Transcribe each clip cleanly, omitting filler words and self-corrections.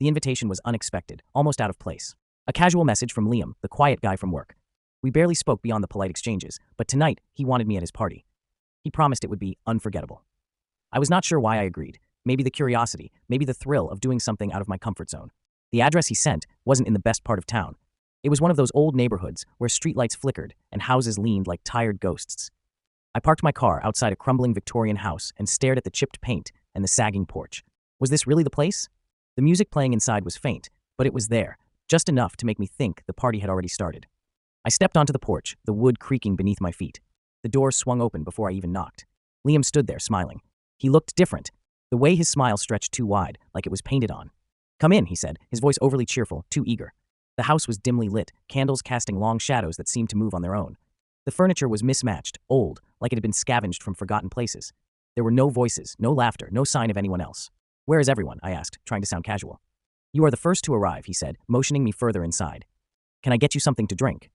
The invitation was unexpected, almost out of place. A casual message from Liam, the quiet guy from work. We barely spoke beyond the polite exchanges, but tonight he wanted me at his party. He promised it would be unforgettable. I was not sure why I agreed. Maybe the curiosity, maybe the thrill of doing something out of my comfort zone. The address he sent wasn't in the best part of town. It was one of those old neighborhoods where streetlights flickered and houses leaned like tired ghosts. I parked my car outside a crumbling Victorian house and stared at the chipped paint and the sagging porch. Was this really the place? The music playing inside was faint, but it was there, just enough to make me think the party had already started. I stepped onto the porch, the wood creaking beneath my feet. The door swung open before I even knocked. Liam stood there, smiling. He looked different. The way his smile stretched too wide, like it was painted on. "Come in," he said, his voice overly cheerful, too eager. The house was dimly lit, candles casting long shadows that seemed to move on their own. The furniture was mismatched, old, like it had been scavenged from forgotten places. There were no voices, no laughter, no sign of anyone else. "Where is everyone?" I asked, trying to sound casual. "You are the first to arrive," he said, motioning me further inside. "Can I get you something to drink?"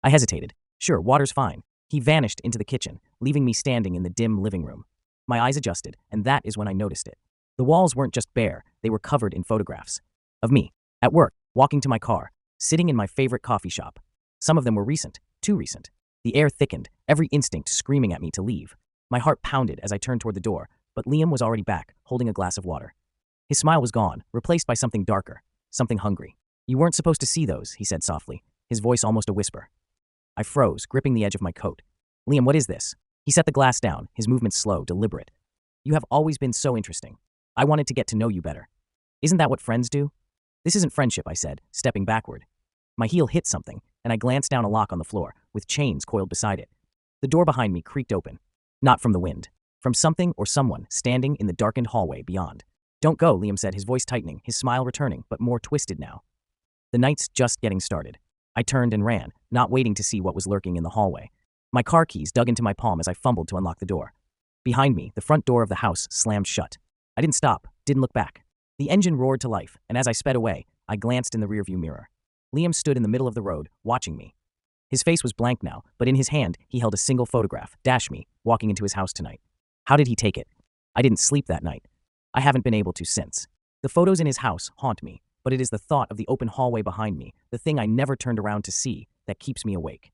I hesitated. "Sure, water's fine." He vanished into the kitchen, leaving me standing in the dim living room. My eyes adjusted, and that is when I noticed it. The walls weren't just bare, they were covered in photographs. Of me, at work, walking to my car, sitting in my favorite coffee shop. Some of them were recent, too recent. The air thickened, every instinct screaming at me to leave. My heart pounded as I turned toward the door, but Liam was already back, holding a glass of water. His smile was gone, replaced by something darker, something hungry. "You weren't supposed to see those," he said softly, his voice almost a whisper. I froze, gripping the edge of my coat. "Liam, what is this?" He set the glass down, his movements slow, deliberate. "You have always been so interesting. I wanted to get to know you better. Isn't that what friends do?" "This isn't friendship," I said, stepping backward. My heel hit something, and I glanced down a lock on the floor, with chains coiled beside it. The door behind me creaked open. Not from the wind. From something or someone standing in the darkened hallway beyond. "Don't go," Liam said, his voice tightening, his smile returning, but more twisted now. The night's just getting started. I turned and ran, not waiting to see what was lurking in the hallway. My car keys dug into my palm as I fumbled to unlock the door. Behind me, the front door of the house slammed shut. I didn't stop, didn't look back. The engine roared to life, and as I sped away, I glanced in the rearview mirror. Liam stood in the middle of the road, watching me. His face was blank now, but in his hand, he held a single photograph, me, walking into his house tonight. How did he take it? I didn't sleep that night. I haven't been able to since. The photos in his house haunt me, but it is the thought of the open hallway behind me, the thing I never turned around to see, that keeps me awake.